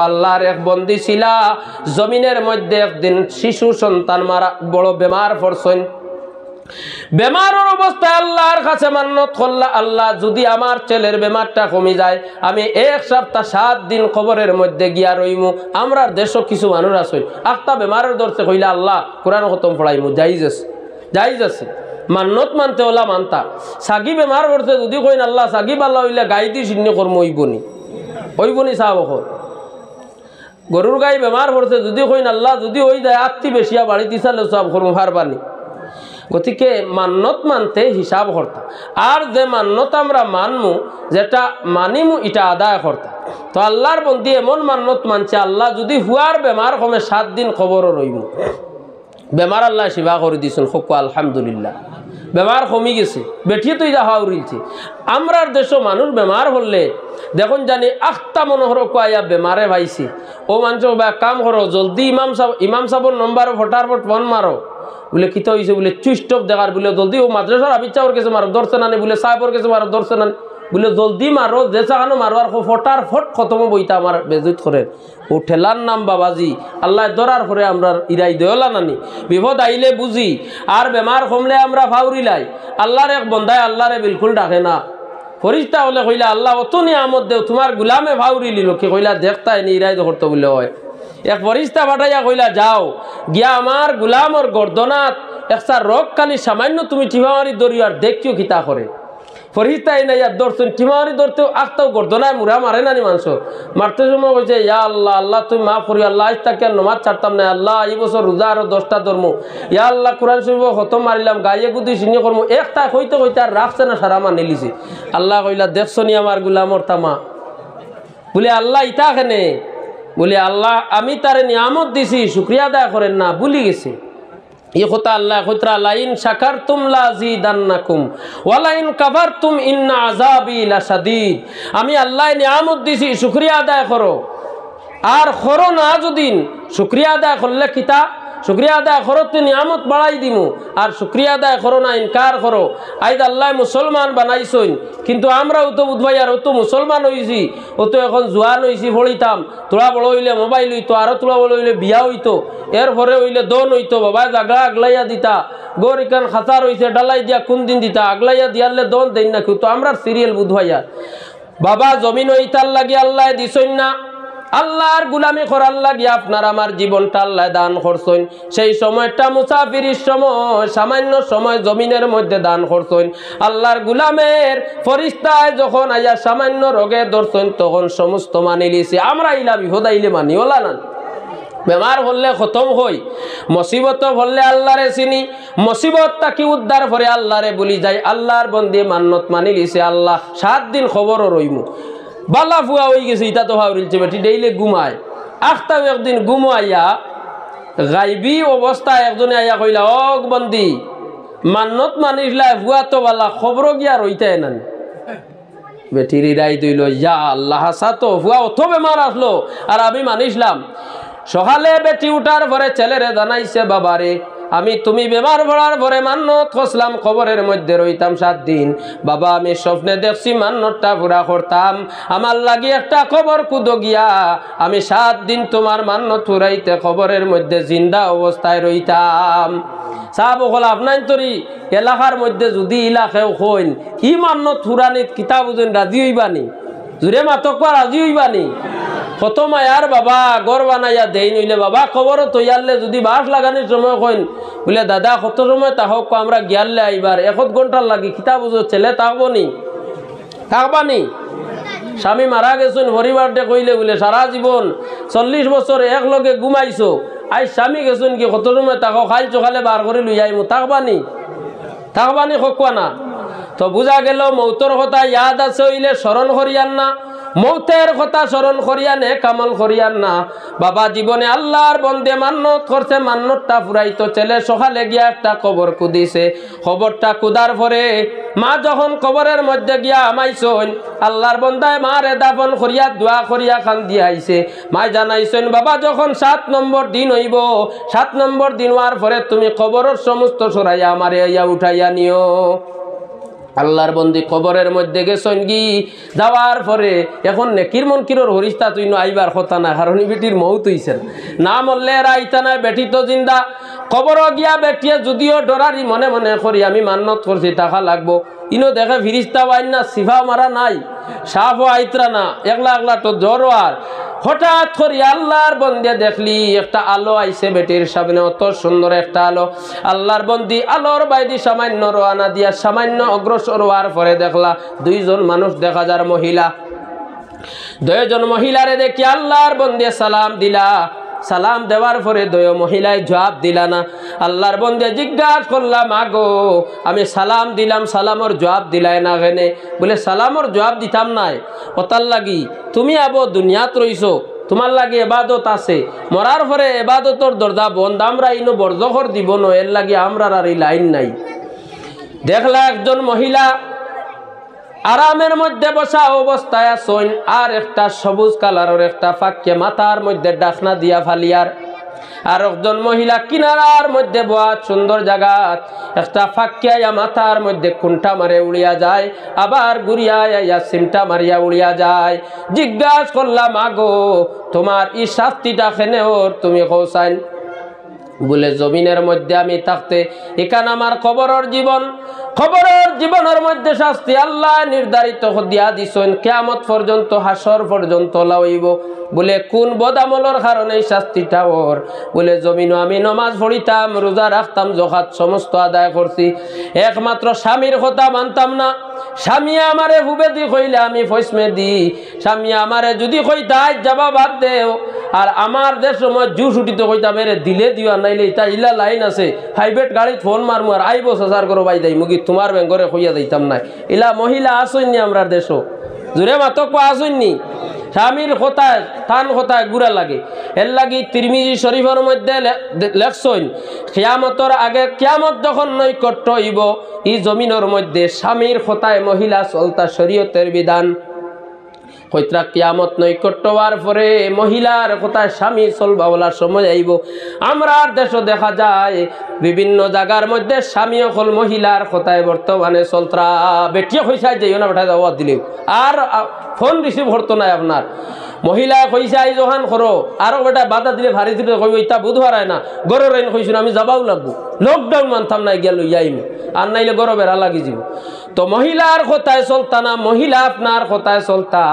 আল্লাহর এক বন্দী ছিলা জমিনের মধ্যে একদিন শিশু সন্তান মারা বড় বেমার পড়ছেন বেমারের অবস্থায় আল্লাহর কাছে মান্নত করলা আল্লাহ যদি আমার ছেলের বেমারটা কমে যায় আমি এক সপ্তাহ 7 দিন কবরের মধ্যে গিয়া রইমু আমরা দেশও কিছু মানুষ আছে একটা বেমারের ধরতে কইলা আল্লাহ কোরআন খতম পড়াইমু জায়েজ আছে মান্নত মানতে ওলা মানতা সাগি বেমার পড়ছে যদি কইন আল্লাহ সাগি বাল্লা হইলে গাই দি শূন্য কর্ম হইবনি সাহাব গরুর গাই বেমার পড়ছে যদি কইন আল্লাহ যদি হই যায় আত্মি বেশিয়া বাড়ি দিছালে সব করবো হারবানি গতিকে মান্নত মানতে হিসাব করতা আর যে মান্নত আমরা মানমু যেটা মানিমু এটা আদায় করতা তো আল্লাহর বন্দী এমন মান্নত মানছে আল্লাহ যদি হুয়ার বেমার কমে 7 দিন খবরও রইমু বেমার আল্লাহ সেবা করে দিয়েছেন হক আলহামদুলিল্লাহ বেমার কমে গেছে বেঠিয়ে তুই যাহা উড়িলছে আমরার দেশ মানুষ বেমার হলে দেখুন জানি আখতা মনোহর কয়া বেমারে ভাইছি ও মানুষ কাম করো জলদি ইমাম সাহর নম্বর ফটাফট ফোন মারো বলে কিতা হয়েছে বলে চুইস্টপ দেখার বলে জলদি ও মাদ্রাসার আবিচাওর কাছে মারো ধরছে না বলে সাহেবর কাছে মারো ধরছে না বলে জলদি মারো যে চাকানো মারো আর ফটার ফট খতম বইটা আমার বেজুত করেন ও ঠেলার নাম বাবাজি আল্লাহ ধরার পরে আমরা ইরাই দেওলা নানি বিপদ আইলে বুঝি আর বেমার কমলে আমরা ফাউরিলাই আল্লাহর এক বন্ধায় আল্লাহরে বিলকুল ডাকে না ফরিস্তা হলে কইলা আল্লাহ অত নিয়ামত দেও তোমার গুলামে ফাউরিলি লোকে কইলা দেখতাই নি ইরাই করতে বলে হয় এক ফরিস্তা পাঠাইয়া কইলা যাও গিয়া আমার গুলামর গর্দনাত একটা রোগ খালি সামান্য তুমি টিমামারি দরিয়ার দেখিও কিতা করে ফরিস্তা এই না ইয়ার দর্শন টিমামারি ধরতেও আখতাও গর্দনায় মুড়া মারে নানি মানুষ মারতে সময় কইছে ইয়া আল্লাহ আল্লাহ তুমি মাফ করি আল্লাহ আজ তাকে নমাজ ছাড়তাম না আল্লাহ এই বছর রোজা আরো 10টা ধর্ম ইয়া আল্লাহ কোরআন শরীফ খতম মারিলাম গায়ে গুদি সিনি করবো একটা কইতে কইতে আর রাখছে না সারা মানি লিছে আল্লাহ কইলা দেখছো নি আমার গুলামর তামা বলে আল্লাহ ইতা কেনে বলে আল্লাহ আমি তারে নিয়ামত দিছি শুকরিয়া আদায় করেন না ভুলি গেছে এই কথা আল্লাহ কইতরা লাইন শাকারতুম লাযিদান্নাকুম ওয়া লাইন কাফারতুম ইন্না আযাবি লাশাদীদ আমি আল্লাহ নিয়ামত দিছি শুকরিয়া আদায় করো আর করো না যদি শুকরিয়া আদায় করলে কিতা শুকরিয়া আদায় করো তো নিয়ামত বাড়াই দিমু আর শুকরিয়া আদায় করো না ইনকার করো আইদ আল্লাহ মুসলমান বানাইছইন কিন্তু আমরাও তো বুধবাই আর তো মুসলমান হইছি ও তো এখন জোয়ান হইছি পড়িতাম তোরা বড় হইলে মোবাইল হইতো আরো তোরা বড় হইলে বিয়া হইতো এরপরে হইলে দন হইতো বাবা জাগা আগলাইয়া দিতা গোর ইকান খাতার হইছে ডালাই দিয়া কোন দিন দিতা আগলাইয়া দিয়ালে দন দেন না তো আমরা সিরিয়াল বুধবাইয়া বাবা জমিন হইতার লাগি আল্লাহ দিছইন না আল্লাহর গুলামি করার লাগি আপনার আমার জীবনটা আল্লাহ দান করছেন সেই সময়টা মুসাফিরের সময় সামান্য সময় জমিনের মধ্যে দান করছেন আল্লাহর গুলামের ফরিস্তায় যখন আইয়া সামান্য রোগে ধরছেন তখন সমস্ত মানি লিছে আমরা ইলা বিপদ আইলে মানি ওলা না বেমার হলে খতম হই মুসিবত হলে আল্লাহরে চিনি মুসিবতটা কি উদ্ধার করে আল্লাহরে বলি যাই আল্লাহর বন্দী মান্নত মানি লিছে আল্লাহ 7 দিন খবরও রইমু বালা ফুয়া হয়ে গেছে ইটা তো ভাবরিলছে বেটি ডেইলে ঘুমায় আখতাম একদিন ঘুমাইয়া গাইবি অবস্থায় একজনে আইয়া কইলা অগ বন্দি মান্নত মানিসলা ফুয়া তো বালা খবর গিয়া রইতে না বেটির রাই দইল ইয়া আল্লাহ সাতো ফুয়া অত বেমার আসলো আর আমি মানিসলাম সকালে বেটি উঠার পরে ছেলেরে জানাইছে বাবারে আমি তুমি বেমার পড়ার পরে মান্নত করলাম খবরের মধ্যে রইতাম 7 দিন বাবা আমি স্বপ্নে দেখছি মান্নতটা পুরা করতাম আমার লাগি একটা খবর কুদো গিয়া আমি 7 দিন তোমার মান্নত পুরাইতে খবরের মধ্যে জিন্দা অবস্থায় রইতাম সাহাব হল আপনার তরি এলাকার মধ্যে যদি ইলাকাও হইন ই মান্নত পুরানিত কিতাব বুঝেন রাজি হইবানি জুড়ে মাতক রাজি হইবানি কত মায়ার বাবা গড় বানাইয়া দেই নইলে বাবা খবর তৈয়ারলে যদি বাস লাগানোর সময় কইন বলে দাদা কত সময় তাহক আমরা গিয়ারলে আইবার 1 ঘন্টার লাগি কিতা বুঝো ছেলে থাকবানি স্বামী মারা গেছেন পরিবারটা কইলে বলে সারা জীবন 40 বছর একলগে ঘুমাইছো আই স্বামী গেছেন কি কত সময় তাহক খাইল চোখালে বার করে লই আইমু থাকবানি খকুয়া না তো বুঝা গেল মৌতর কথা ইয়াদ আছে হইলে স্মরণ করিয়ান না মৌতের কথা স্মরণ করিয়ান কামল করিয়ান না বাবা জীবনে আল্লাহর বন্দে মান্নত করছে মান্নতটা ফুরাইতো ছেলে সকালে গিয়া একটা কবর কুদিছে খবরটা কুদার পরে মা যখন কবরের মধ্যে গিয়া আমাইছেন আল্লাহর বন্দায় মারে দাফন করিয়া দোয়া করিয়া খান দিয়া আইছে মা জানাইছেন বাবা যখন 7 নম্বর দিন হইব 7 নম্বর দিন হওয়ার পরে তুমি কবরের সমস্ত সরাইয়া আমারে আইয়া উঠাইয়া নিও আল্লাহর বন্দি কবরের মধ্যে গেছেন কি যাওয়ার পরে এখন নেকির মনকিরর হরিস্তা তুই আইবার কথা না, কারণ বেটির মৌত হইছেন না, মরলে আইতা না, বেটি তো জিন্দা। কবর গিয়া বেটিয়ে যদিও ডরারি মনে মনে করি আমি মান্নত করছি টাকা লাগবো, ইনো দেখে ফিরিস্তা আইন না, সিফা মারা নাই, সাফও আইতরা না, একলা একলা তো জ্বর। আর হঠাৎ করি আল্লাহর বন্দে দেখলি একটা আলো আইছে বেটির সামনে, অত সুন্দর একটা আলো। আল্লাহর বন্দি আলোর বাইদি সামান্য রোয়ানা দিয়া সামান্য অগ্রসর হওয়ার পরে দেখলা দুইজন মানুষ দেখা যার মহিলা। দুইজন মহিলারে দেখি আল্লাহর বন্দে সালাম দিলা। সালাম দেওয়ার পরে দয় মহিলায় জবাব দিলা না। আল্লাহর বন্দে জিজ্ঞাসা করলাম, আগো আমি সালাম দিলাম, সালামর জবাব দিলাই না কেনে? বলে সালামর জবাব দিতাম নাই, ওতার লাগি তুমি আবো দুনিয়াত রইছো, তোমার লাগে এবাদত আছে, মরার পরে এবাদতর দরজা বন্ধ, আমরা ইনো বর্জখর দিব ন, এর লাগে আমরা আর এই লাইন নাই। দেখলা একজন মহিলা আরামের মধ্যে বসা অবস্থায় আসন, আর একটা সবুজ কালারের একটা ফাঁকে মাথার মধ্যে ডাকনা দিয়া ফালিয়ার, আর একজন মহিলা কিনারার মধ্যে বয়া সুন্দর জায়গা একটা ফাঁকে মাথার মধ্যে কুন্টা মারে উড়িয়া যায়, আবার ঘুরিয়া সিমটা মারিয়া উড়িয়া যায়। জিজ্ঞাসা করলাম, আগো তোমার এই শাস্তিটা খেনে ওর তুমি কৌসাইন? বলে জমিনের মধ্যে আমি থাকতে এখানে আমার কবরের জীবন, কবরের জীবনের মধ্যে শাস্তি আল্লাহ নির্ধারিত দিয়া দিছেন, কিয়ামত পর্যন্ত হাসর পর্যন্ত লাইব। বলে কোন বদামলের কারণে এই শাস্তিটা ওর? বলে জমিনও আমি নমাজ পড়িতাম, রোজা রাখতাম, জকাত সমস্ত আদায় করছি, একমাত্র স্বামীর কথা মানতাম না। স্বামী আমারে হুবে দি কইলে আমি ফসমে দি, স্বামী আমারে যদি কইতা আজ যাবা বাদ দেও, আর আমার যে সময় জুস উঠিতে কইতা মেরে দিলে দিও, নাইলে এটা ইলা লাইন আছে, প্রাইভেট গাড়িত ফোন মারমু আর আইব সাজার করো বাই যাই মুগি তোমার ব্যাঙ্গরে কইয়া যাইতাম নাই। ইলা মহিলা আসইনি আমরা দেশও, জোরে মাতক আসইনি। স্বামীর কথায় থান কথায় গুড়া লাগে, এর লাগি তিরমিজি শরীফের মধ্যে লেখছইন, কিয়ামতর আগে কিয়ামত যখন নৈকট্য হইব, এই জমিনের মধ্যে স্বামীর কথায় মহিলা চলতা শরীয়তের বিধান। কইত্রা কিয়ামত নৈকট্য হওয়ার পরে মহিলার কথায় স্বামী চলবা বলার সময় আইব। আমরা দেশে দেখা যায় বিভিন্ন জায়গার মধ্যে স্বামী অকল মহিলার কথায় বর্তমানে চলত্রা, বেটিয়ে কইসাই যাইও না বেটা যাওয়া দিলেও, আর ফোন রিসিভ করতো না আপনার মহিলা কইসা আই জহান করো, আরো বেটা বাধা দিলে ভারী দিলে কইব ইটা বুধ হারায় না, গরর আইন কইছিল আমি যাবাও লাগবো, লকডাউন মানতাম না গেল ইয়াইমু, আর নাইলে গরো বেড়া লাগি যাব। তো মহিলার কথায় চলতা না, মহিলা আপনার কথায় চলতা।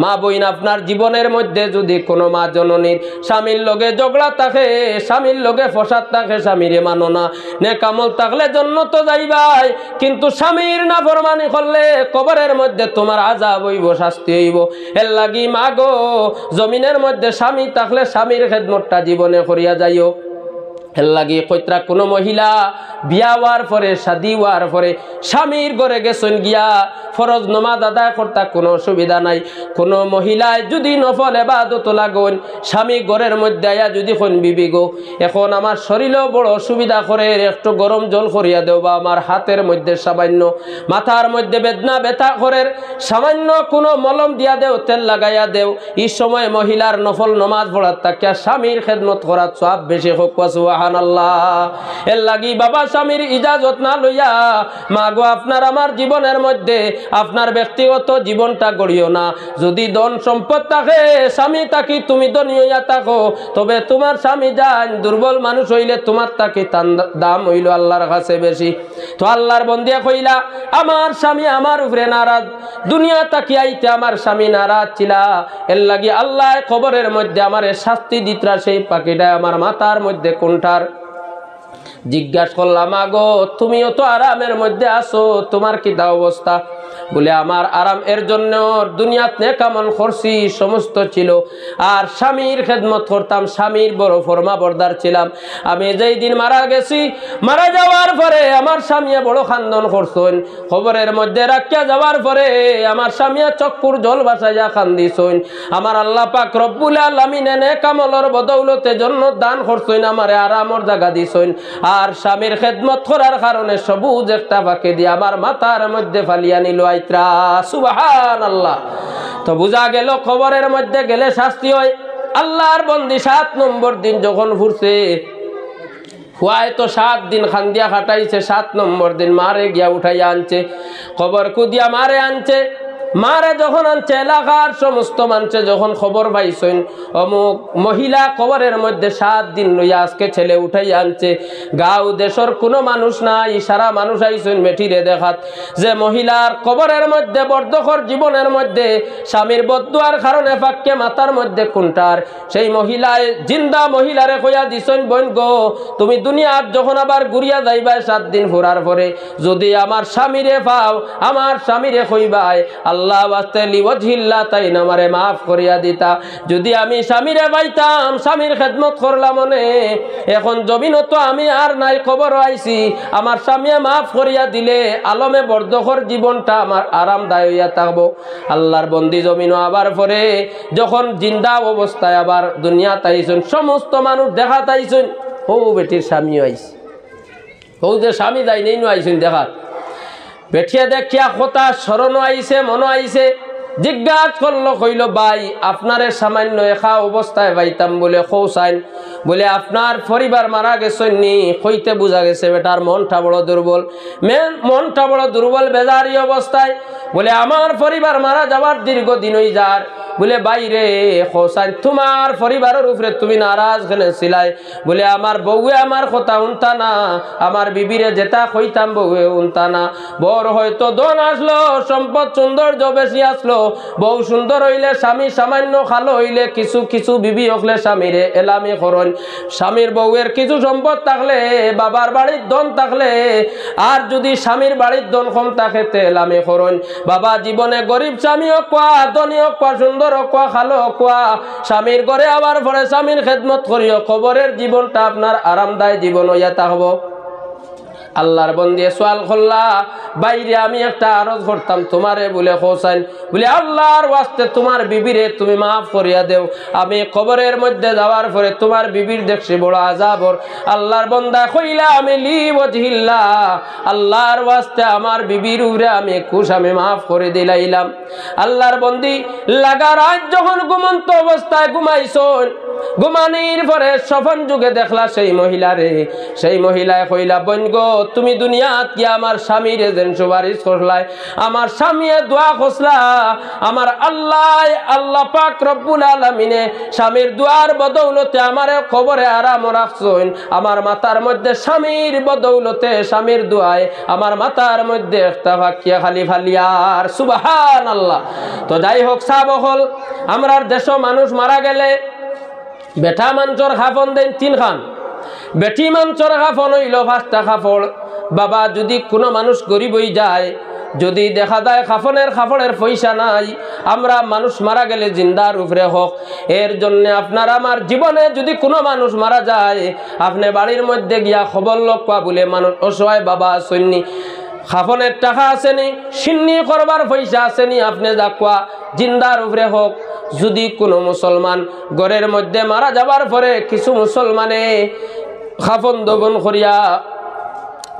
মা বইন আপনার জীবনের মধ্যে যদি কোনো মা জননীর স্বামীর লগে ঝগড়া থাকে, স্বামীর লগে ফসাদ থাকে, স্বামীরে মানো না, নেকামল থাকলে জান্নাত তো যাইবাই, কিন্তু স্বামীর নাফরমানি করলে কবরের মধ্যে তোমার আযাব হইব, শাস্তি হইব। এর লাগি মা গো জমিনের মধ্যে স্বামী থাকলে স্বামীর খেদমতটা জীবনে করিয়া যাইও। এর লাগি কইত্রা কোনো মহিলা বিয়া হওয়ার পরে, শাদি হওয়ার পরে স্বামীর ঘরে গেছেন গিয়া ফরজ নমাজ আদায় করতা কোনো অসুবিধা নাই। কোনো মহিলায় যদি নফল ইবাদত লাগন, স্বামী ঘরের মধ্যে আয়া যদি কোন বিবি গো এখন আমার শরীরেও বড় অসুবিধা করে, একটু গরম জল করিয়া দেও, বা আমার হাতের মধ্যে সামান্য, মাথার মধ্যে বেদনা ব্যথা করে সামান্য কোনো মলম দিয়া দেও, তেল লাগাইয়া দেও। এই সময় মহিলার নফল নমাজ পড়ার তাকিয়া স্বামীর খেদমত করার সওয়াব বেশি হোক। সুবহানাল্লাহ। এর লাগি বাবা স্বামীর ইজাজত না লইয়া মা গো আপনার আমার জীবনের মধ্যে আপনার ব্যক্তিগত জীবনটা গড়িও না। যদি ধন সম্পদ থাকে, স্বামী তাকি তুমি ধনী হইয়া থাকো, তবে তোমার স্বামী যান দুর্বল মানুষ হইলে তোমার তাকে দাম হইল আল্লাহর কাছে বেশি। তো আল্লাহর বন্দিয়া কইলা আমার স্বামী আমার উপরে নারাজ, দুনিয়া তাকি আইতে আমার স্বামী নারাজ ছিলা, এর লাগি আল্লাহ কবরের মধ্যে আমার শাস্তি দিতরা, সেই পাখিটা আমার মাথার মধ্যে কোনটার? জিজ্ঞাসা করলাম আগো তুমিও তো আরামের মধ্যে আসো, তোমার কি দা অবস্থা? বলে আমার আরাম এর জন্য দুনিয়াতে নেক আমল করছি, সমস্ত ছিল, আর স্বামীর খেদমত করতাম, স্বামীর বড় ফরমা বরদার ছিলাম। আমি যেই দিন মারা গেছি, মারা যাওয়ার পরে আমার স্বামী বড় খান্দন করছেন, খবরের মধ্যে রাখিয়া যাওয়ার পরে আমার স্বামী চক্ষুর জল ভাসাইয়া কান্দিছেন। আমার আল্লাহ পাক রব্বুল আলামিন নেক আমলের বদৌলতে জন্য দান করছেন, আমারে আরামর জায়গা দিছেন, আর স্বামীর খেদমত করার কারণে সবুজ একটা পাকে দিয়ে আমার মাথার মধ্যে ফালিয়া নিল আইত্রা। সুবহানাল্লাহ। তো বুঝা গেল কবরের মধ্যে গেলে শাস্তি হয়। আল্লাহর বন্দি 7 নম্বর দিন যখন ফুরছে, হুয়ায় তো 7 দিন খান্দিয়া খাটাইছে, 7 নম্বর দিন মারে গিয়া উঠাইয়া আনছে, কবর কুদিয়া মারে আনছে। মারে যখন আনছে এলাকার সমস্ত মানুষে যখন খবর পাইছেন অমুক মহিলা কবরের মধ্যে 7 দিন লইয়া আজকে ছেলে উঠাইয়া আনছে, গাঁও দেশের কোনো মানুষ নাই, সারা মানুষ আইছেন মেঠিরে দেখাত যে মহিলার কবরের মধ্যে বর্ধকর জীবনের মধ্যে স্বামীর বদদুয়ার কারণে ফাঁককে মাথার মধ্যে কোনটার সেই মহিলায় জিন্দা মহিলারে কইয়া দিছেন, বোন গো তুমি দুনিয়ার যখন আবার ঘুরিয়া যাইবা 7 দিন ঘোরার পরে যদি আমার স্বামীরে পাও, আমার স্বামীরে কইবাই আল্লাহ ওয়াস্তে লিওয়াজহিল্লাহ তাই না আমারে মাফ করিয়া দিতা। যদি আমি স্বামীরে পাইতাম, স্বামীর খেদমত করলাম মনে, এখন জমিনও তো আমি আর নাই, খবর আইছি আমার স্বামী মাফ করিয়া দিলে আলমে বর্ধকর জীবনটা আমার আরামদায়ক হইয়া থাকবো। আল্লাহর বন্দি জমিনও আবার পরে যখন জিন্দা অবস্থায় আবার দুনিয়া তাইছেন, সমস্ত মানুষ দেখা তাইছেন ও বেটির স্বামী আইছে, ও যে স্বামী যাই নেই আইছেন দেখা বেঠিয়া দেখিয়া কথা স্মরণ আইছে, মনো আইছে, জিজ্ঞাসা করলো, কইল ভাই আপনারে সামান্য একা অবস্থায় পাইতাম বলে খৌসাইন, বলে আপনার পরিবার মারা গেছেন নি, কইতে বোঝা গেছে বেটার মনটা বড় দুর্বল, মনটা বড় দুর্বল বেজারি অবস্থায়, বলে আমার পরিবার মারা যাওয়ার দীর্ঘদিন হই যার, বলে বাইরে খৌসাইন তোমার পরিবারের উপরে তুমি নারাজ কেন ছিলাই, বলে আমার বউয়ে আমার কথা উনতা না, আমার বিবিরে যেটা কইতাম বউয়ে উনতা না, বড় হয়তো দন আসলো, সম্পদ সৌন্দর্য বেশি আসলো, বউ সুন্দর হইলে স্বামী সামান্য খালো হইলে কিছু কিছু বিবি হকলে স্বামীরে এলামি করন, স্বামীর বউয়ের কিছু সম্পদ থাকলে বাবার বাড়ির ধন থাকলে আর যদি স্বামীর বাড়ির ধন কম থাকে তে এলামি করন। বাবা জীবনে গরিব স্বামীও কোয়া, ধনীও কোয়া, সুন্দর কোয়া, খালো কোয়া, স্বামীর ঘরে আবার পরে স্বামীর খেদমত করিও, কবরের জীবনটা আপনার আরামদায়ক জীবন হইয়া থাকবো। আল্লাহর বন্দি সোয়াল করলা, বাইরে আমি একটা আরজ করতাম তোমারে, বলে হোসাইন বলে আল্লাহর ওয়াস্তে তোমার বিবিরে তুমি মাফ করিয়া দেও, আমি কবরের মধ্যে যাওয়ার পরে তোমার বিবির দেখছি বড় আযাবর। আল্লাহর বন্দা কইলা আমি লিওয়াজহিল্লাহ আল্লাহর ওয়াস্তে আমার বিবির উপরে আমি খুশ, আমি মাফ করে দিলাইলাম। আল্লাহর বন্দি লাগা রাত যখন ঘুমন্ত অবস্থায় ঘুমাইছন, ঘুমানির পরে স্বপন যুগে দেখলা সেই মহিলারে, সেই মহিলায় কইলা বোন গো তুমি দুনিয়াত কি আমার স্বামীর যেন সুপারিশ করলাই, আমার স্বামীয়ে দোয়া খসলা, আমার আল্লাহ পাক রব্বুল আলামিনে স্বামীর দোয়ার বদৌলতে আমারে কবরে আরাম রাখছেন, আমার মাথার মধ্যে স্বামীর বদৌলতে স্বামীর দোয়ায় আমার মাথার মধ্যে একটা ফাঁকিয়া খালি ফালিয়ার সুবহানাল্লাহ। তো যাই হোক সাব হল, আমরার দেশ মানুষ মারা গেলে বেটা মাঞ্চর খাফন দেন 3 খান, বেটি মাঞ্চর খাফন হইল 5টা কাপড়। বাবা যদি কোনো মানুষ গরিব হয়ে যায়, যদি দেখা যায় কাপড়ের পয়সা নাই, আমরা মানুষ মারা গেলে জিন্দার উপরে হোক, এর জন্য আপনার আমার জীবনে যদি কোনো মানুষ মারা যায়, আপনি বাড়ির মধ্যে গিয়া খবর লক্ষা বলে মানুষ অসহায় বাবা আসেননি, খাফনের টাকা আসেনি, সিন্নি করবার পয়সা আসেনি, আপনি যাকুয়া জিন্দার উপরে হোক। যদি কোনো মুসলমান ঘরের মধ্যে মারা যাবার পরে কিছু মুসলমানে খাফন দবন করিয়া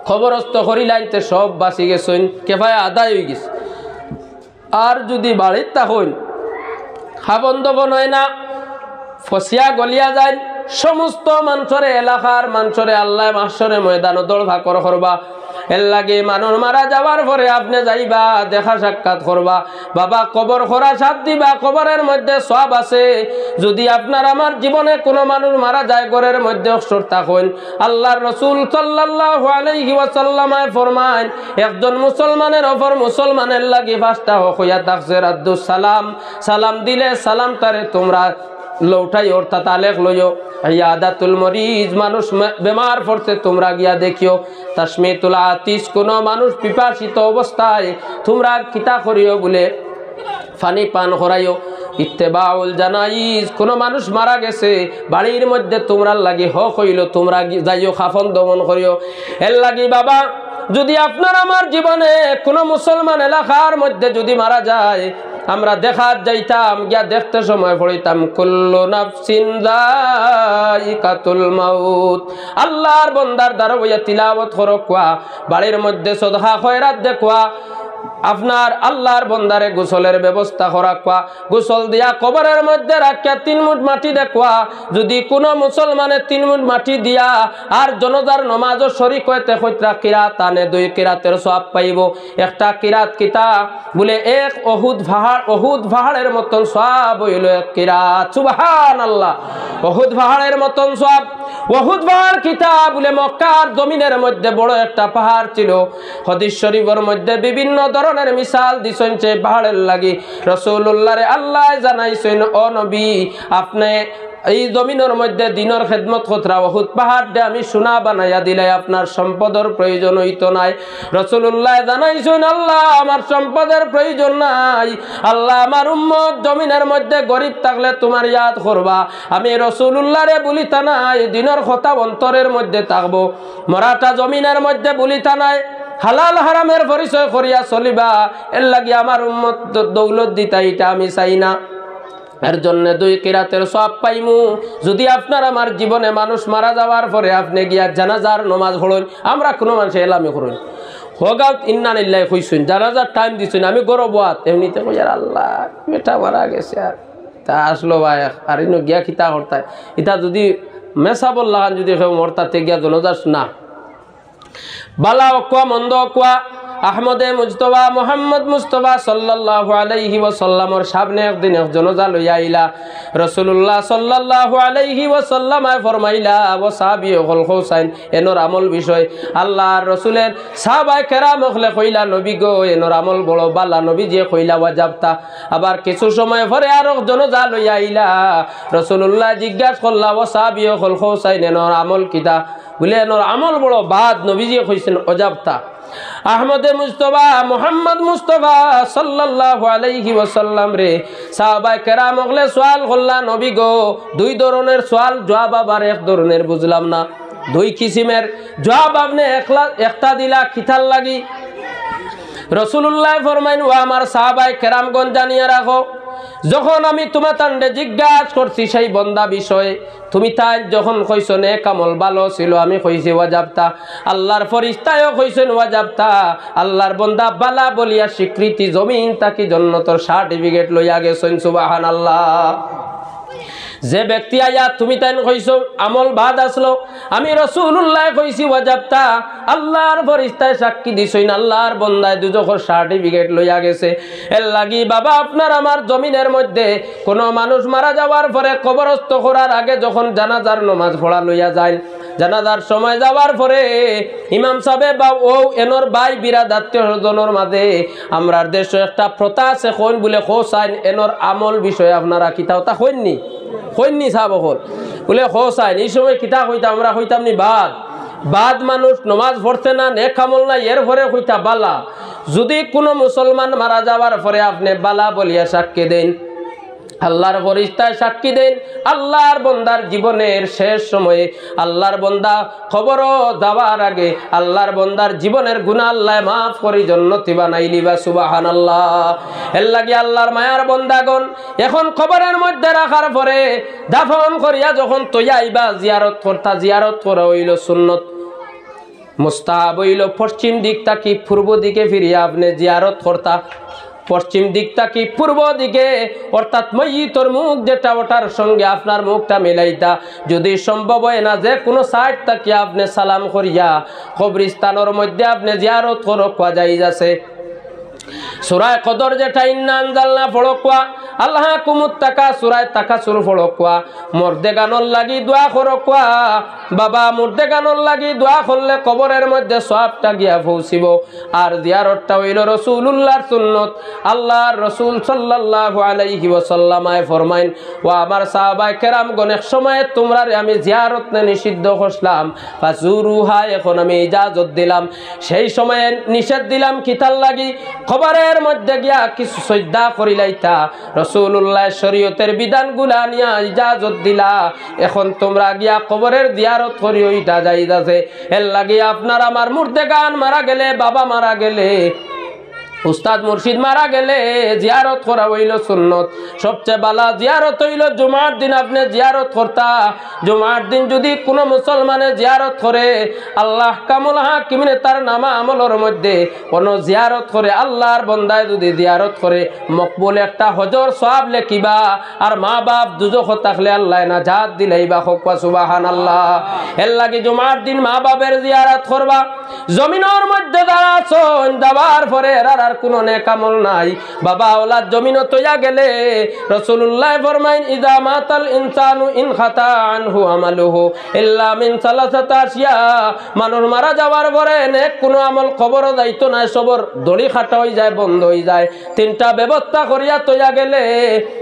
খবরস্থ করিলাইতে সব বাঁচি গেছেন, কেফায় আদায় হয়ে গেছে। আর যদি বাড়ির তখন খাফন দবন হয় না, ফসিয়া গলিয়া যায়, সমস্ত মানুষরে এলাকার মানুষরে আল্লাহ মাসরে ময়দান দৌড় ভাকর করবা, এর লাগে মানুষ মারা যাওয়ার পরে আপনি যাইবা দেখা সাক্ষাৎ করবা, বাবা কবর খোরা সাথ দিবা, কবরের মধ্যে সব আছে। যদি আপনার আমার জীবনে কোনো মানুষ মারা যায় ঘরের মধ্যে অক্ষর থাকেন, আল্লাহর রাসূল সাল্লাল্লাহু আলাইহি ওয়াসাল্লাম ফরমান একজন মুসলমানের ওপর মুসলমানের লাগি 5টা হক হইয়া থাকছে, রাদ্দুস সালাম, সালাম দিলে সালাম তারে তোমরা লৌটাই অর্থাৎ আলেখ লইও, ইয়াদাতুল মরিজ মানুষ বেমার পড়ছে তোমরা গিয়া দেখিও, তাসমিতুল আতিশ কোন মানুষ পিপাসিত অবস্থায় তোমরা কিতা করিও বলে পানি পান করাইও, ইত্তেবাউল জানাইজ কোন মানুষ মারা গেছে বাড়ির মধ্যে তোমরা লাগি হক হইল তোমরা যাইও খাফন দমন করিও। এর লাগি বাবা যদি আপনার আমার জীবনে কোনো মুসলমান এলাকার মধ্যে যদি মারা যায়, আমরা দেখা যাইতাম গিয়া দেখতে সময় পড়িতাম কুল্লু নাফসিন যায়িকাতুল মাউত, আল্লাহর বান্দার দ্বারা বইয়া তিলাওয়াত করো, কোয়া বাড়ির মধ্যে সদকা খয়রাত দেখোয়া, আপনার আল্লাহর বন্দারে গোসলের ব্যবস্থা করা কোয়া, গোসল দিয়া কবরের মধ্যে রাখিয়া 3 মুঠ মাটি দেখোয়া। যদি কোনো মুসলমানের 3 মুঠ মাটি দিয়া আর জনজার নমাজও শরীক হইতে কইরা কিরাত আনে 2 কিরাতের সওয়াব পাইব। একটা কিরাত কিতা বলে এক অহুদ পাহাড়ের মতন সওয়াব হইল এক কিরাত। সুবহানাল্লাহ, অহুদ পাহাড়ের মতন সওয়াব। অহুদ পাহাড় কিতা বলে মক্কার জমিনের মধ্যে বড় একটা পাহাড় ছিল। হাদিস শরীফের মধ্যে বিভিন্ন ধরনের মিসাল দিছেন যে পাহাড়ের লাগি। রাসূলুল্লাহরে আল্লাহ জানাইছেন, ও নবী আপনি এই জমিনের মধ্যে দিনের খেদমত কতরা অহুদ পাহাড় দে আমি সোনা বানাইয়া দিলে আপনার সম্পদের প্রয়োজন হইতো নাই। রাসূলুল্লাহ জানাইছেন, আল্লাহ আমার সম্পদের প্রয়োজন নাই, আল্লাহ আমার উম্মত জমিনের মধ্যে গরিব থাকলে তোমার ইয়াদ করবা। আমি রাসূলুল্লাহরে বলিতা নাই দিনের কথা অন্তরের মধ্যে থাকবো, মরাটা জমিনের মধ্যে বলিতা নাই হালাল হারামের পরিচয় করিয়া চলিবা। এর লাগি আমার উম্মত দৌলত দিতা, এটা আমি চাই না। এর জন্য 2 কিরাতের সওয়াব পাইমু। যদি আপনার আমার জীবনে মানুষ মারা যাওয়ার পরে আপনি গিয়া জানাজার নামাজ পড়ুন, আমরা কোনো মানুষ এলামি করুন হোগাত ইন্না লিল্লাহি কইছুন, জানাজার টাইম দিছুন, আমি গরবাত এমনিতে কই আর আল্লাহ বেটা মারা গেছে আর তা আসলো ভাই আর ইনো গিয়া খিতা করতায়। ইটা যদি মেসাবল লাগান যদি কেউ মরতাতে গিয়া জনজাস না বালা অকুয়া মন্দ অকুয়া আহমদে মুজতবা মোহাম্মদ মুস্তফা সাল্লাল্লাহু আলাইহি ওয়াসাল্লামর সামনে একদিন এক জনজা লইয়া আইলা। রাসূলুল্লাহ সাল্লাল্লাহু আলাইহি ওয়াসাল্লাম ফরমাইলা, ও সাহাবী হল হোসাইন এনর আমল বিষয় আল্লাহর রাসূলের সাহাবায়ে কেরাম হলে কইলা, নবী গো এনর আমল বড় বালা। নবী যে কইলা ওয়াজাবতা। আবার কিছু সময় পরে আর এক জনজা লইয়া আইলা। রাসূলুল্লাহ জিজ্ঞাসা করলা, ও সাহাবী হল হোসাইন এনর আমল কিতা? বলে এনর আমল বড় বাদ। নবী যে কইছেন ওয়াজাবতা। আহমদে মুস্তফা মোহাম্মদ মুস্তফা সাল্লাল্লাহু আলাইহি ওয়াসাল্লাম রে সাহাবায়ে কেরাম ওগলে সওয়াল করলা, নবী গো 2 ধরনের সওয়াল জবাব আবার এক ধরনের বুঝলাম না, 2 কিসিমের জবাব আপনি একটা দিলা কিতার লাগি? রাসূলুল্লাহ ফরমাইন, ও আমার সাহাবায়ে কেরামগণ জানিয়া রাখো, যখন আমি তোমার তান্ডে জিজ্ঞাসা করছি সেই বন্দা বিষয়ে, তুমি তাই যখন কইছো নেক আমল ভালো ছিল, আমি কইছি ওয়াজাবতা। আল্লাহর ফেরেশতায়ও কইছেন ওয়াজাবতা। আল্লাহর বন্দা বালা বলিয়া স্বীকৃতি জমিন তাকি জান্নাতের সার্টিফিকেট লইয়া গেছেন। সুবহানাল্লাহ। যে ব্যক্তি আয়া তুমি তাই কইছো আমল বাদ আসলো, আমি রাসূলুল্লাহ কইছি ওয়াজাবতা। আল্লাহর ফেরেশতায় সাক্ষী দিছেন, আল্লাহর বন্দায় দুজখের সার্টিফিকেট লইয়া গেছে। এর লাগি বাবা আপনার আমার জমিনের মধ্যে কোন মানুষ মারা যাওয়ার পরে কবরস্থ করার আগে যখন জানাজার নামাজ পড়া লইয়া যায়, জানাজার সময় যাওয়ার পরে ইমাম সাহেব বা ও এনর ভাই বিরাদ আত্মীয় স্বজনের মাঝে আমরা দেশে একটা প্রথা আছে, কইন বলে হোসাইন এনর আমল বিষয়ে আপনারা কিতাও তা কইননি কইননি সাহেব হল বলে হোসাইন এই সময় কিতা কইতাম আমরা কইতাম নি বাদ মানুষ নমাজ পড়তে না নেক আমল না, এর পরে কইতা বালা। যদি কোনো মুসলমান মারা যাওয়ার পরে আপনি বালা বলিয়া সাক্ষী দেন, আল্লাহর ফেরেশতায় সাক্ষী দেন, আল্লাহর বান্দার জীবনের শেষ সময়ে আল্লাহর বান্দা খবর যাওয়ার আগে আল্লাহর বান্দার জীবনের গুনাহ আল্লাহ মাফ করে জান্নাতি বানাই লিবা। সুবহানাল্লাহ। এর লাগি আল্লাহর মায়ার বান্দাগণ এখন কবরের মধ্যে রাখার পরে দাফন করিয়া যখন তৈয়া আইবা জিয়ারত করতা, জিয়ারত করা হইল সুন্নত, মুস্তাহাব হইল পশ্চিম দিক তাকি পূর্ব দিকে ফিরিয়া আপনি জিয়ারত করতা। পশ্চিম দিকটা কি পূর্ব দিকে, অর্থাৎ মইয়িতর মুখ যেটা ওটার সঙ্গে আপনার মুখটা মিলাইতা। যদি সম্ভব হয় না যে কোনো সাইড তাকে আপনি সালাম করিয়া কবরস্থানের মধ্যে আপনি জিয়ারত করো কোয়া যাইজ আছে। সূরা কদর যেটা ইন্না আনজালনা পড়কোয়া, আল্লাহ কুমুত্তাকা সূরা তাকাসুর পড়কোয়া, মুর্দে গানর লাগি দোয়া করকোয়া। বাবা মুর্দে গানর লাগি দোয়া করলে কবরের মধ্যে সওয়াবটা গিয়া পৌঁছিব। আর জিয়ারতটা হইল রাসূলুল্লাহর সুন্নত। আল্লাহর রাসূল সাল্লাল্লাহু আলাইহি ওয়াসাল্লাম ফরমাইন, ও আমার সাহাবায়ে কেরামগণ এক সময় তোমরারে আমি জিয়ারত নিষিদ্ধ করলাম, ফাজুরুহা এখন আমি ইজাজত দিলাম। সেই সময়ে নিষেধ দিলাম কিতার লাগি? কবরের মধ্যে গিয়া কিছু শ্রদ্ধা করিলাইতা, রাসূলুল্লাহ শরীয়তের বিধানগুলা নিয়া ইজাজত দিলা, এখন তোমরা গিয়া কবরের জিয়ারত করিও, এটা জায়েজ আছে। এর লাগি আপনার আমার মুর্দে গান মারা গেলে, বাবা মারা গেলে উস্তাদ মুর্শিদ মারা গেলে জিয়ারত করা হইল সুন্নত। সবচেয়ে বালা জিয়ারত হইল জুমার দিন আপনি জিয়ারত করতা। জুমার দিন যদি কোনো মুসলমানে জিয়ারত করে, আল্লাহ কামুল হাকিমিনে তার নামা আমলের মধ্যে কোনো জিয়ারত করে, আল্লাহর বন্দায় যদি জিয়ারত করে মকবুল একটা হজর সওয়াব লেখিবা। আর মা বাপ দুজখ থাকলে আল্লাহ নাজাত দিলাইবা। হক সুবহানাল্লাহ। এর লাগি জুমার দিন মা বাপের জিয়ারত করবা। জমিনের মধ্যে যারা আছেন যাবার পরে আর কোনো নেক আমল নাই, বাবা আওলাদ জমিন তৈয়া গেলে রাসূলুল্লাহ ফরমাইন ইজা মাতাল ইনসানু ইন খাতা আনহু আমালুহু ইল্লা মিন সালাসাতা আশিয়া। মানুষ মারা যাওয়ার পরে নেক কোনো আমল খবরও যাইতো না, সবর দড়ি খাটা হয়ে যায়, বন্ধ হয়ে যায়। তিনটা ব্যবস্থা করিয়া তৈয়া গেলে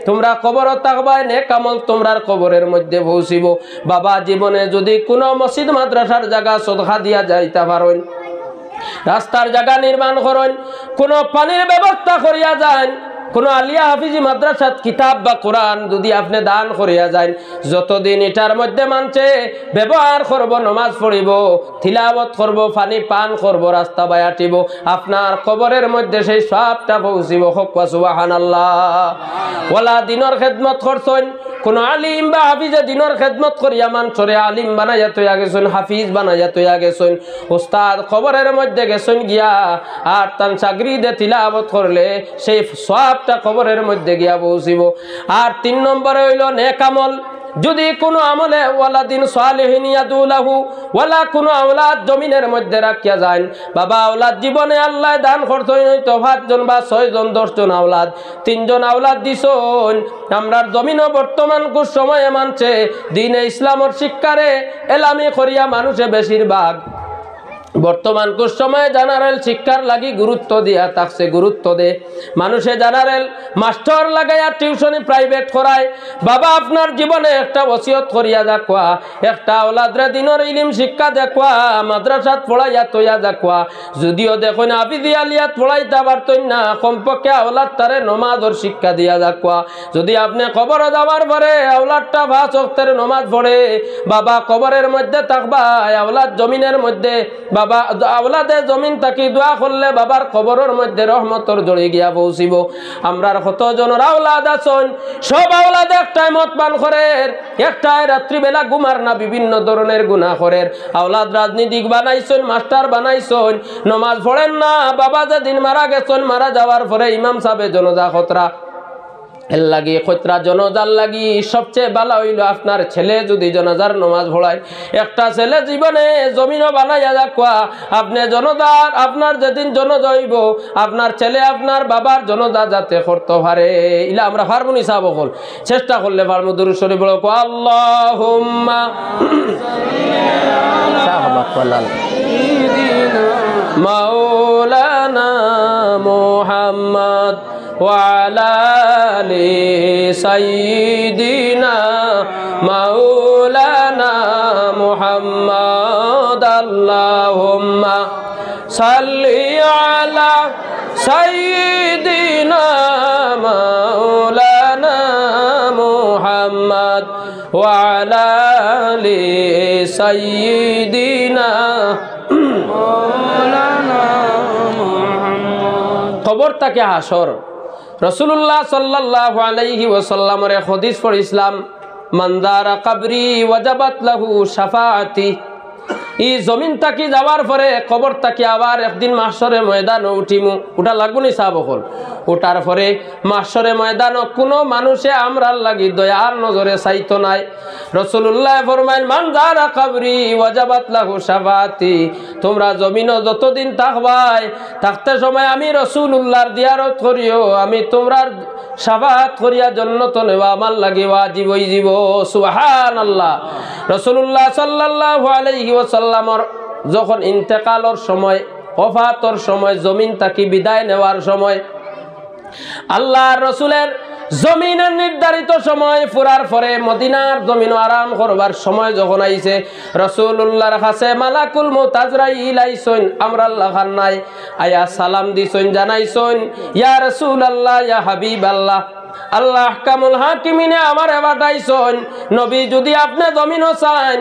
তোমরা কবরত থাকবা, নেক আমল তোমরার কবরের মধ্যে পৌঁছিব। বাবা জীবনে যদি কোনো মসজিদ মাদ্রাসার জায়গা সদকা দিয়া যাইতে পারেন, রাস্তার জায়গা নির্মাণ করেন, কোনো পানির ব্যবস্থা করিয়া যান, কোনো আলিয়া হাফিজি মাদ্রাসাত কিতাব বা কোরআন যদি আপনি দান করিয়া যান, যতদিন এটার মধ্যে মানছে ব্যবহার করব, নমাজ পড়িব, তিলাওয়াত করব, পানি পান করব, রাস্তা বায়াটিব, আপনার কবরের মধ্যে সেই সবটা পৌঁছিব। হক সুবহানাল্লাহ। ওয়ালা দিনের খেদমত করছেন, কোন আলিম বা হাফিজে দিনের খেদমত করিয়া মানছরে আলিম বানাইয়া তৈয়া গেছেন, হাফিজ বানাইয়া তৈয়া গেছেন, উস্তাদ কবরের মধ্যে গেছেন গিয়া আর তান চাকরিদে তিলাওয়াত করলে সেই সবটা কবরের মধ্যে গিয়া পৌঁছিব। আর 3 নম্বরে হইল নেক আমল। যদি কোনো আমলে ওয়ালাদিন সালিহিন ইয়াদুলাহু ওয়ালা কোনো আওলাদ জমিনের মধ্যে রাখিয়া যায়, বাবা আওলাদ জীবনে আল্লাহ দান করতেই হয়তো 5 জন বা 6 জন 10 জন আওলাদ, 3 জন আওলাদ দিছন। আমরার জমিনও বর্তমান কুছ সময়ে মানছে দ্বীনে ইসলামের শিক্ষারে এলামি করিয়া মানুষে বেশিরভাগ বর্তমান কুছ সময়ে জেনারেল শিক্ষার লাগি গুরুত্ব দিয়া থাকছে, গুরুত্ব দে মানুষে জেনারেল মাস্টার লাগাইয়া টিউশনি প্রাইভেট করায়। বাবা আপনার জীবনে একটা ওসিয়ত করিয়া দেখবা, একটা আওলাদরে দিনের ইলম শিক্ষা দেখবা, মাদ্রাসাত পড়াইয়া তৈয়া দেখবা। যদিও দেখুন আবিদি আলিয়াত পড়াইতে পারতেন না, কমপক্ষে আওলাদ তারে নমাজের শিক্ষা দিয়া দেখবা। যদি আপনি কবরে যাওয়ার পরে আওলাদটা 5 ওয়াক্তের নমাজ পড়ে, বাবা কবরের মধ্যে থাকবা, আওলাদ জমিনের মধ্যে, বাবা আওলাদে জমিন তাকি দোয়া করলে বাবার কবরের মধ্যে রহমতর জড়ি গিয়া পৌঁছিব। আমরার কতজনের আওলাদ আছেন, সব আওলাদ একটাই মদ পান করে, একটাই রাত্রিবেলা ঘুমার না, বিভিন্ন ধরনের গুনাহ করে। আওলাদ রাজনীতিক বানাইছেন, মাস্টার বানাইছেন, নমাজ পড়েন না। বাবা যেদিন মারা গেছেন, মারা যাওয়ার পরে ইমাম সাহেব জনজা খতরা এর লাগি খতরা জনজার লাগি সবচেয়ে ভালো হইল আপনার ছেলে যদি জনাজার নমাজ পড়ায়। একটা ছেলে জীবনে জমিনও বানাইয়া যাকুয়া, আপনি জনজার আপনার যেদিন জনজা হইব আপনার ছেলে আপনার বাবার জনজা যাতে করতে পারে। ইলা আমরা ফারমুনি সাহেব বল চেষ্টা করলে ফারমু দুরূদ শরীফ বলো আল্লাহুম্মা মাওলানা মুহাম্মদ وعلى آل سيدنا مولانا محمد اللهم صل على سيدنا مولانا محمد وعلى آل سيدنا مولانا محمد। খবর তাকে হাসর রাসূলুল্লাহ সাল্লাল্লাহু আলাইহি ওয়াসাল্লামের হাদিস পড়িছিলাম, মান যারা কবরি ওয়াজাবাত লাহু শাফাআতি। এই জমিন তাকি যাওয়ার পরে কবর তাকি আবার একদিন মাহশরে ময়দানে উঠিমু, ওটা লাগবো নি সাহাব হল। ওটার পরে মাহশরে ময়দান কোনো মানুষে আমরার লাগি দয়ার নজরে চাইতো নাই। রাসূলুল্লাহ ফরমাইন মান যারা কবরি ওয়াজাবাত লাহু শাফাআতি। তোমরা জমিনও যতদিন থাকবাই, থাকতে সময় আমি রাসূলুল্লাহর জিয়ারত করিও, আমি তোমরার শাফাআত করিয়া জান্নাত নেওয়া আমার লাগি ওয়াজিব হইব। সুবহানাল্লাহ। রাসূলুল্লাহ সাল্লাল্লাহু আলাইহি ওয়াসাল্লামর যখন ইন্তেকালের সময়, ওফাতের সময়, জমিন তাকি বিদায় নেওয়ার সময়, আল্লাহর রাসূলের জমিনের নির্ধারিত সময় পুরার পরে মদিনার জমিন আরাম করবার সময় যখন আইছে, রাসূলুল্লাহর কাছে মালাকুল মউত আজরাইল আইছেন। আমরা আল্লাহ খান নাই আয়া সালাম দিছেন, জানাইছেন ইয়া রাসূলুল্লাহ ইয়া হাবিবাল্লাহ আল্লাহ আহকামুল হাকিমিনে আমারে বাটাইছেন নবী যদি আপনি জমিনও চান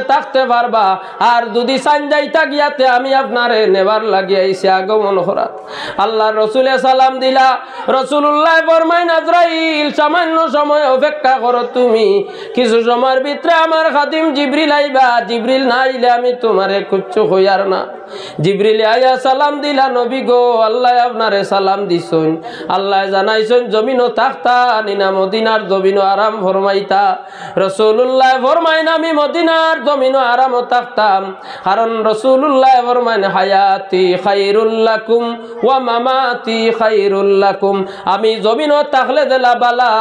থাকতে পারবা আর যদি চান যাইতা গিয়াতে আমি আপনারে নেবার লাগি আইছি আগমন করা আল্লাহর রাসূলে সালাম দিলা রাসূলুল্লাহ ফরমাইন আজরাইল সামান্য সময় অপেক্ষা করো তুমি কিছু সময়ের ভিতরে আমার খাদিম জিবরিল আইবা জিবরিল না আইলে আমি তোমারে কিচ্ছু হইয়ার না জিবরিল আয়া সালাম দিলা নবী গো আল্লাহ আপনারে সালাম দিছেন আল্লাহ জানাইছেন জমিনও থাকতা নিনা মদিনার জমিনও আরাম ফরমাইতা রাসূলুল্লাহ ফরমাইন আমি মদিনার জমিনও আরামও থাকতাম কারণ রাসূলুল্লাহ ফরমাইন হায়াতি খায়রুল লাকুম ওয়া মামাতি খায়রুল লাকুম আমি জমিনও থাকলে দেলা বালা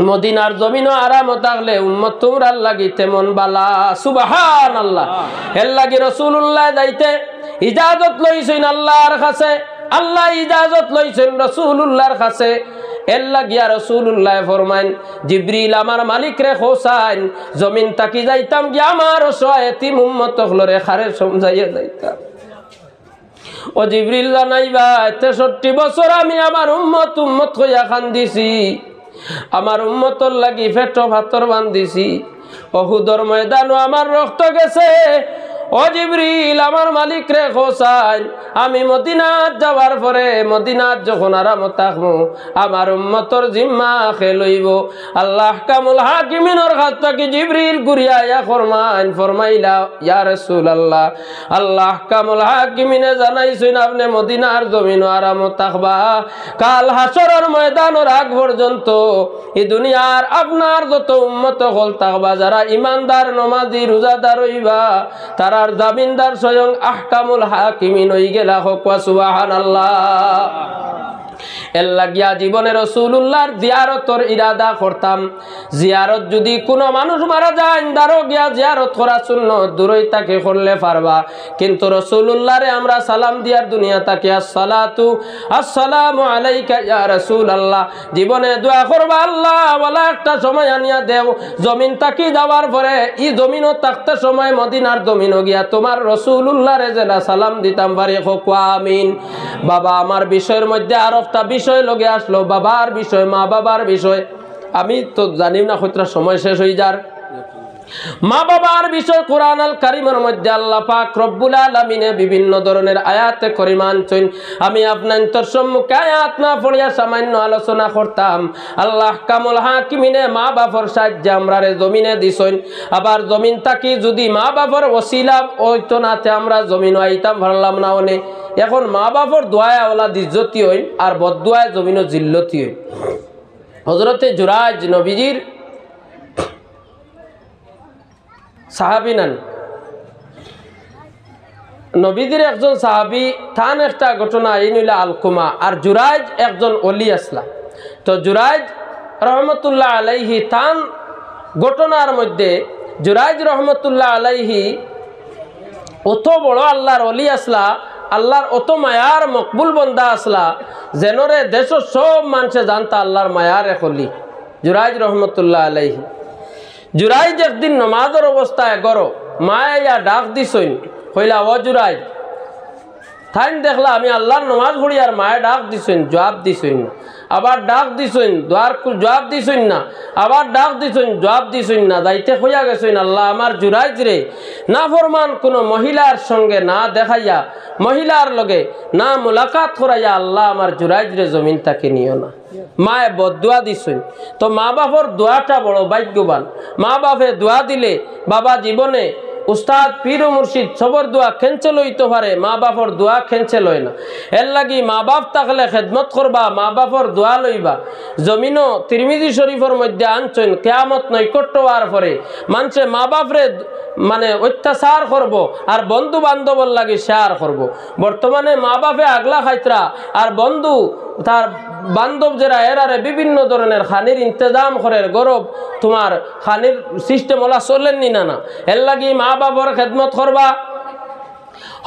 মদিনার জমিনও আরামও থাকলে উম্মত তোমরার লাগি তেমন বালা সুবহানাল্লাহ এর লাগি রাসূলুল্লাহ যাইতে ইজাজত লইছেন আল্লাহর কাছে আল্লাহ ইজাজত লইছেন রাসূলুল্লাহর কাছে এর লাগিয়া রাসূলুল্লাহ ফরমাইন জিবরিল আমার মালিক রে হোসাইন জমিন তাকি যাইতাম গিয়া আমার অসহায়তি উম্মত হলরে খারে সমঝাইয়া যাইতাম ও জিবরিল জানাইবা 63 বছর আমি আমার উম্মত হইয়া কান্দিছি আমার উম্মতর লাগি পেট ভাতর বান্ধিছি উহুদের ময়দানও আমার রক্ত গেছে ও জিবরিল আমার মালিক রে হোসাইন আমি মদিনাত যাওয়ার পরে মদিনাত যখন আরাম থাকবো আমার উম্মতর জিম্মা খে লইব আল্লাহ আহকামুল হাকিমিনের কাছ থেকে জিবরিল ঘুরিয়া ফরমাইলা ইয়া রাসূলুল্লাহ আল্লাহ আহকামুল হাকিমিনে জানাইছেন আপনি মদিনার জমিন আরাম থাকবা কাল হাসরের ময়দানের আগ পর্যন্ত এই দুনিয়ার আপনার যত উম্মত হল থাকবা যারা ইমানদার নমাজি রোজাদার হইবা তারা আর জামিনদার স্বয়ং আহকামুল হাকিমিন হই গেলা হোক সুবহানাল্লাহ এর লাগিয়া জীবনে রাসূলুল্লাহর জিয়ারতর ইরাদা করতাম জিয়ারত যদি কোনো মানুষ মারা যায় দারো গিয়া জিয়ারত করা সুন্নাত দূরই তাকে করলে পারবা কিন্তু রাসূলুল্লাহরে আমরা সালাম দিয়ার দুনিয়া তাকে আসসালামু আলাইকা ইয়া রাসূলুল্লাহ জীবনে দোয়া করবা আল্লাহ ওয়ালা একটা সময় আনিয়া দেও জমিন তাকি যাওয়ার পরে এই জমিনও থাকতে সময় মদিনার জমিনও গিয়া তোমার রাসূলুল্লাহরে জেলা সালাম দিতাম পারি হোক আমিন বাবা আমার বিষয়ের মধ্যে আর একটা বিষয় লগে আসলো বাবার বিষয় মা বাবার বিষয় আমি তো জানি না কতটা সময় শেষ হয়ে যার মা বাবার বিষয় কোরআন আল কারীমের মধ্যে আল্লাহ পাক রব্বুল আলামিনে বিভিন্ন ধরনের আয়াতে কারীমা আনছেন আমি আপনাদের সম্মুখে আয়াত না পড়িয়া সামান্য আলোচনা করতাম আল্লাহ আহকামুল হাকিমিনে মা বাবার সাহায্যে আমরারে জমিনে দিছেন আবার জমিন তাকি যদি মা বাবার ওসিলা হইতো নাতে আমরা জমিন আইতাম পারলাম না ওনে এখন মা বাবার দোয়ায় ওলাদ ইজ্জতি হইন আর বদদোয়ায় জমিনও জিল্লতি হইন হযরতে জুরাইজ নবীজির সাহাবী নান নবীদের একজন সাহাবী থান একটা ঘটনা এই নিলা আলকুমা আর জুরাইজ একজন ওলি আসলা তো জুরাইজ রহমতুল্লাহ আলাইহি থান ঘটনার মধ্যে জুরাইজ রহমতুল্লাহ আলাইহি অত বড় আল্লাহর ওলি আসলা আল্লাহর অত মায়ার মকবুল বন্দা আসলা যেনরে দেশ সব মানুষে জানতা আল্লাহর মায়ার এক ওলি জুরাইজ রহমতুল্লাহ আলাইহি জুরাইজ একদিন নমাজের অবস্থায় গরো মায়া ডাক দিছইন কইলা ও জুরাইজ থাইন দেখলা আমি আল্লাহর নমাজ পড়ি আর মায়া ডাক দিছইন জবাব দিছইন না আবার ডাক দিছইন দ্বার জবাব দিছইন না আবার ডাক দিছইন জবাব দিছইন না যাইতে কইয়া গেছইন আল্লাহ আমার জুরাইজ রে না ফরমান কোনো মহিলার সঙ্গে না দেখাইয়া মহিলার লগে না মুলাকাত করাইয়া আল্লাহ আমার জুরাইজ রে জমিন তাকে নিও না মায়ে বদদুয়া দিছইন তো মা বাপর দোয়াটা বড় ভাগ্যবান মা বাপে দোয়া দিলে বাবা জীবনে উস্তাদ পীর ও মুর্শিদ সবর দোয়া খেঞ্চে লইতে পারে মা বাপর দোয়া খেঞ্চে লয় না এর লাগি মা বাপ থাকলে খেদমত করবা মা বাপর দোয়া লইবা জমিনও তিরমিজি শরীফের মধ্যে আনছেন কিয়ামত নৈকট্য হওয়ার পরে মানুষে মা বাপরে মানে অত্যাচার করব আর বন্ধু বান্ধবর লাগে শেয়ার করব বর্তমানে মা বাপে আগলা খাইতরা আর বন্ধু তার বান্ধব যারা এরারে বিভিন্ন ধরনের খানির ইন্তজাম করে গরব তোমার খানির সিস্টেম ওলা চলেননি না এর লাগি মা বাবার খেদমত করবা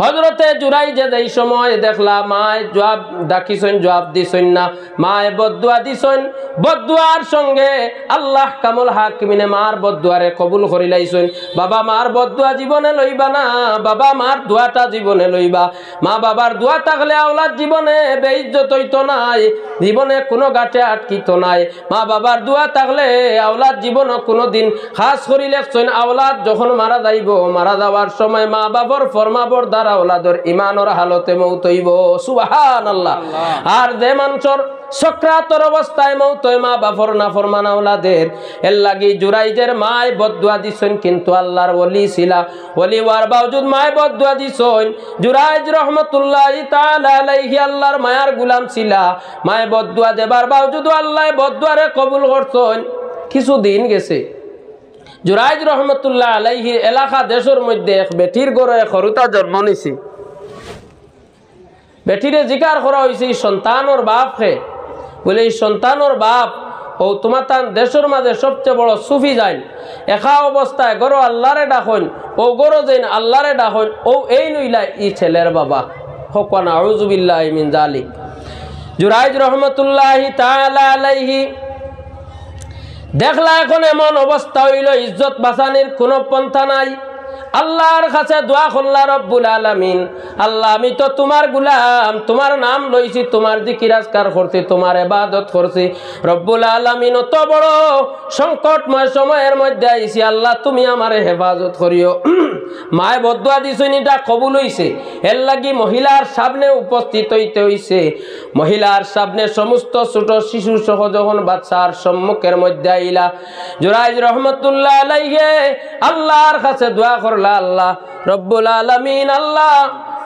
হযরতে জুরাইজে এই সময় দেখলা মায় জবাব ডাকিছেন, জবাব দিছেন না, মায় বদদুয়া দিছেন। বদদুয়ার সঙ্গে আল্লাহ কামুল হাকিমিনে মার বদদুয়ারে কবুল করি লাইছেন। বাবা মার বদদুয়া জীবনে লইবা না, বাবা মার দোয়াটা জীবনে লইবা। মা বাবার দোয়া থাকলে আওলাদ জীবনে বেইজ্জত হইতো নাই, জীবনে কোনো গাঁটে আটকিত নাই। মা বাবার দোয়া থাকলে আওলাদ জীবনও কোনোদিন খাস করি লেখছেন আওলাদ যখন মারা যাইব, মারা যাওয়ার সময় মা বাবার ফরমাবর দ্বারা আওলাদর ইমানর হালতে মৌত হইব। সুবহানাল্লাহ। আর যে মানুষের সক্রাতর অবস্থায় মৌত হয় মা বাবার নাফরমান আওলাদের, এর লাগি জুরাইজের মায় বদদুয়া দিছেন, কিন্তু আল্লাহর ওলি ছিলা, ওলি হওয়ার বাওজুদ মায় বদদুয়া দিছেন। জুরাইজ রহমতুল্লাহি তাআলা আলাইহি আল্লাহর মায়ার গোলাম ছিলা, মায় বদদুয়া দেবার বাওজুদ আল্লাহ বদদুয়ারে কবুল করছেন। কিছুদিন গেছে, জুরাইজ রহমতুল্লাহ আলাইহি এলাকা দেশের মধ্যে এক বেটির গড়ে খরুতা জন্ম নিছে। বেটিরে জিকার করা হয়েছে সন্তানোর বাপকে, বলে এই সন্তানোর বাপ ও তোমার তার দেশের মাঝে সবচেয়ে বড় সুফি যাইন, একা অবস্থায় গরো আল্লাহরে ডাকইন, ও গরো যাইন আল্লাহরে ডাকইন, ও এই নইলা ই ছেলের বাবা। হকান আউযু বিল্লাহি মিন যালিক। জুরাইজ রহমতুল্লাহি তাআলা আলাইহি দেখলা এখন এমন অবস্থা হইল, ইজ্জত বাঁচানির কোনো পন্থা নাই। আল্লাহর কাছে দোয়া করলা, রব্বুল আলামিন, আল্লাহ আমি তো তোমার গোলাম, তোমার নাম লইছি, তোমার জিকির আজকার করছি, তোমার ইবাদত করছি। রব্বুল আলামিন অত বড় সংকটময় সময়ের মধ্যে আইছি, আল্লাহ তুমি আমারে হেফাজত করিও। মায় বদদুয়া দিছেন, এটা কবুল হইছে। এর লাগি মহিলার সামনে উপস্থিত হইতে হইছে। মহিলার সামনে সমস্ত ছোট শিশু সহ যখন বাচ্চার সম্মুখের মধ্যে আইলা, জুরাইজ রহমতুল্লাহ আলাইহি আল্লাহর কাছে দোয়া করলা, আল্লাহ রব্বুল আলামিন, আল্লাহ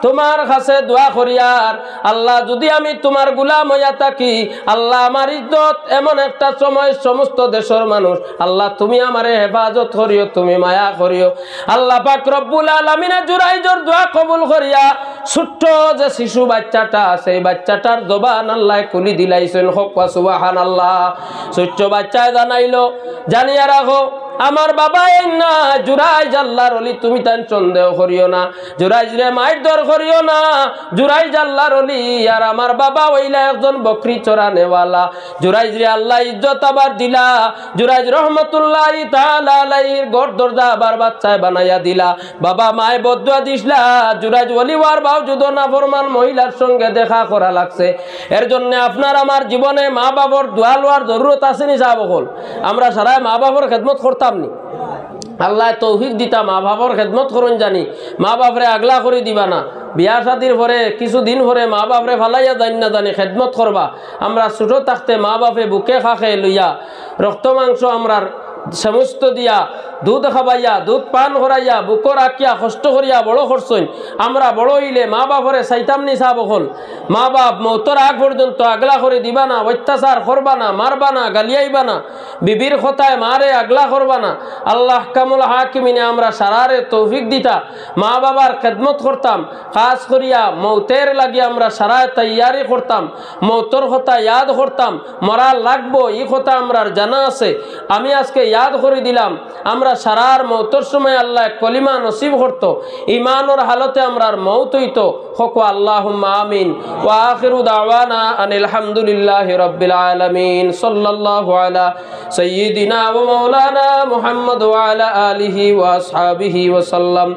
তোমার কাছে দোয়া করিয়ার, আল্লাহ যদি আমি তোমার গোলাম হইয়া থাকি, আল্লাহ আমার ইজ্জত এমন একটা সময় সমস্ত দেশের মানুষ, আল্লাহ তুমি আমারে হেফাজত করিও, তুমি মায়া করিও। আল্লাহ পাক রব্বুল আলামিনে জুরাইজের দোয়া কবুল করিয়া ছোট্ট যে শিশু বাচ্চাটা, সেই বাচ্চাটার জবান আল্লাহ খুলি দিলাইছেন। হক সুবহানাল্লাহ। ছোট্ট বাচ্চায় জানাইলো, জানিয়া রাখো আমার বাবা এই না, জুরাইজ আল্লাহর ওলি, তুমি তাই সন্দেহ করিও না, জুরাইজ রে মায়ের দর করিও না, জুরাইজ আল্লাহর ওলি, আর আমার বাবা হইলা একজন বকরি চরানেওয়ালা। জুরাইজ রে আল্লাহ ইজ্জত আবার দিলা, জুরাইজ রহমতুল্লাহি তাআলা আলাইহির ঘর দরজা আবার বাচ্চায় বানাইয়া দিলা। বাবা মায় বদদুয়া দিছলা, জুরাইজ ওলি হওয়ার বাওজুদ নাফরমান মহিলার সঙ্গে দেখা করা লাগছে। এর জন্য আপনার আমার জীবনে মা বাবার দোয়া লওয়ার জরুরত আছে নি? যা বকল আমরা সারা মা বাবার খেদমত করতাম নি, আল্লাহ তৌফিক দিতা, মা বাবার খেদমত করুন জানি, মা বাপরে আগলা করে দিবা না। বিয়া শাদির পরে কিছুদিন পরে মা বাপরে ফালাইয়া জানি না জানি খেদমত করবা। আমরা ছোট থাকতে মা বাপে বুকে খাখে লইয়া রক্ত মাংস আমরার সমস্ত দিয়া দুধ খাবাইয়া দুধ পান করাইয়া বুকর আঁকিয়া কষ্ট করিয়া বড় করছেন। আমরা বড় হইলে মা বাপরে চাইতাম নি চা বকল, মা বাপ মৌতর আগ পর্যন্ত আগলা করে দিবা না, অত্যাচার করবা না, মারবা না, গালিয়াইবা না, বিবির কথায় মারে আগলা করবা না। আল্লাহ কামুল হাকিমিনে আমরা সারারে তৌফিক দিতা, মা বাবার খেদমত করতাম, খাস করিয়া মৌতের লাগি আমরা সারায় তৈয়ারি করতাম, মৌতর কথা ইয়াদ করতাম, মরা লাগবো এই কথা আমরা জানা আছে। আমি আজকে ইয়াদ করে দিলাম, আমরা সারার মৌতর সময় আল্লাহ কলিমা নসিব করত, ইমানের হালতে আমরার মৌত হইতো। হক আল্লাহুম্মা আমিন। ওয়া আখিরু দাওয়ানা আনিল হামদুলিল্লাহি রাব্বিল আলামিন। সাল্লাল্লাহু আলা সাইয়্যিদিনা ওয়া মাওলানা মুহাম্মদ ওয়া আলা আলিহি ওয়া আসহাবিহি ওয়া সাল্লাম।